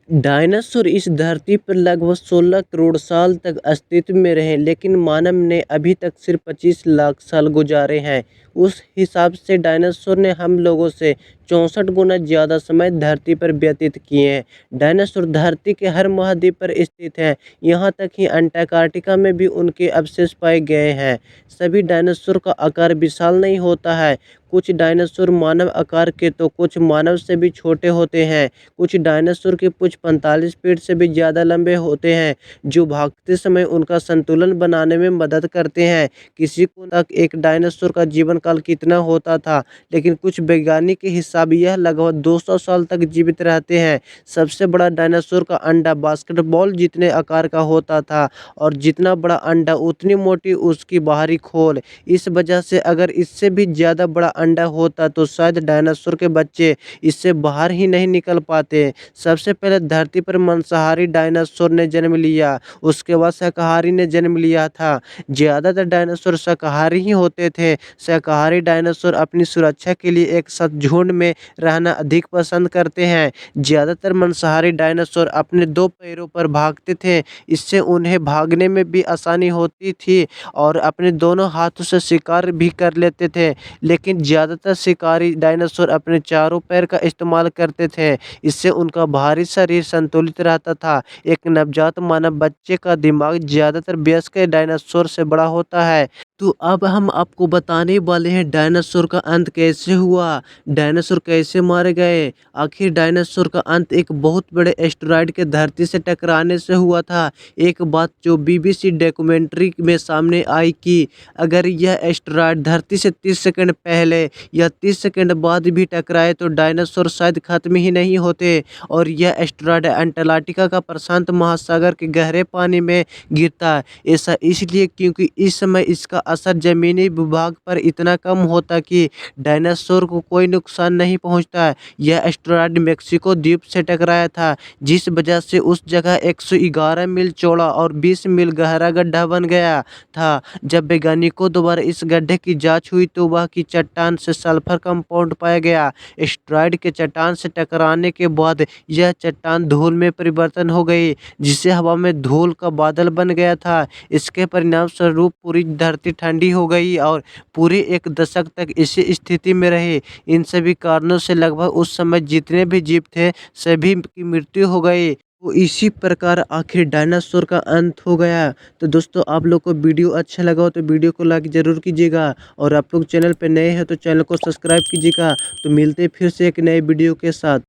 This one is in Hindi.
डायनासोर इस धरती पर लगभग 16 करोड़ साल तक अस्तित्व में रहे, लेकिन मानव ने अभी तक सिर्फ 25 लाख साल गुजारे हैं। उस हिसाब से डायनासोर ने हम लोगों से 64 गुना ज़्यादा समय धरती पर व्यतीत किए हैं। डायनासोर धरती के हर महाद्वीप पर स्थित हैं, यहाँ तक कि अंटार्कटिका में भी उनके अवशेष पाए गए हैं। सभी डायनासोर का आकार विशाल नहीं होता है। कुछ डायनासोर मानव आकार के तो कुछ मानव से भी छोटे होते हैं। कुछ डायनासोर की पूंछ 45 फीट से भी ज़्यादा लंबे होते हैं, जो भागते समय उनका संतुलन बनाने में मदद करते हैं। किसी को तक एक डायनासोर का जीवन काल कितना होता था, लेकिन कुछ वैज्ञानिक के हिसाब यह लगभग 200 साल तक जीवित रहते हैं। सबसे बड़ा डायनासोर का अंडा बास्केटबॉल जितने आकार का होता था, और जितना बड़ा अंडा उतनी मोटी उसकी बाहरी खोल। इस वजह से अगर इससे भी ज़्यादा बड़ा अंडा होता तो शायद डायनासोर के बच्चे इससे बाहर ही नहीं निकल पाते। सबसे पहले धरती पर मांसाहारी डायनासोर ने जन्म लिया, उसके बाद शाकाहारी ने जन्म लिया था। ज़्यादातर डायनासोर शाकाहारी ही होते थे। शाकाहारी डायनासोर अपनी सुरक्षा के लिए एक साथ झुंड में रहना अधिक पसंद करते हैं। ज़्यादातर मांसाहारी डायनासोर अपने दो पैरों पर भागते थे, इससे उन्हें भागने में भी आसानी होती थी और अपने दोनों हाथों से शिकार भी कर लेते थे। लेकिन ज़्यादातर शिकारी डायनासोर अपने चारों पैर का इस्तेमाल करते थे, इससे उनका बाहरी शरीर संतुलित रहता था। एक नवजात मानव बच्चे का दिमाग ज़्यादातर वयस्क डायनासोर से बड़ा होता है। तो अब हम आपको बताने वाले हैं डायनासोर का अंत कैसे हुआ, डायनासोर कैसे मारे गए। आखिर डायनासोर का अंत एक बहुत बड़े एस्टेरॉयड के धरती से टकराने से हुआ था। एक बात जो बीबीसी डॉक्यूमेंट्री में सामने आई कि अगर यह एस्टेरॉयड धरती से 30 सेकंड पहले या 30 सेकंड बाद भी टकराए तो डायनासोर शायद खत्म ही नहीं होते। और यह एस्टेरॉयड अंटार्कटिका का प्रशांत महासागर के गहरे पानी में गिरता। ऐसा इसलिए क्योंकि इस समय इसका असर जमीनी भूभाग पर इतना कम होता कि डायनासोर को कोई नुकसान नहीं पहुंचता। यह एस्टेरॉयड मेक्सिको द्वीप से टकराया था, जिस वजह से उस जगह 111 मील चौड़ा और 20 मील गहरा गड्ढा बन गया था। जब वैज्ञानिकों द्वारा इस गड्ढे की जांच हुई तो वह की चट्टान से सल्फर कंपाउंड पाया गया। एस्टेरॉयड के चट्टान से टकराने के बाद यह चट्टान धूल में परिवर्तन हो गई, जिससे हवा में धूल का बादल बन गया था। इसके परिणाम स्वरूप पूरी धरती ठंडी हो गई और पूरे एक दशक तक इसी स्थिति में रही। इन सभी कारणों से लगभग उस समय जितने भी जीव थे सभी की मृत्यु हो गई। तो इसी प्रकार आखिर डायनासोर का अंत हो गया। तो दोस्तों, आप लोग को वीडियो अच्छा लगा हो तो वीडियो को लाइक ज़रूर कीजिएगा, और आप लोग चैनल पर नए हैं तो चैनल को सब्सक्राइब कीजिएगा। तो मिलते हैं फिर से एक नए वीडियो के साथ।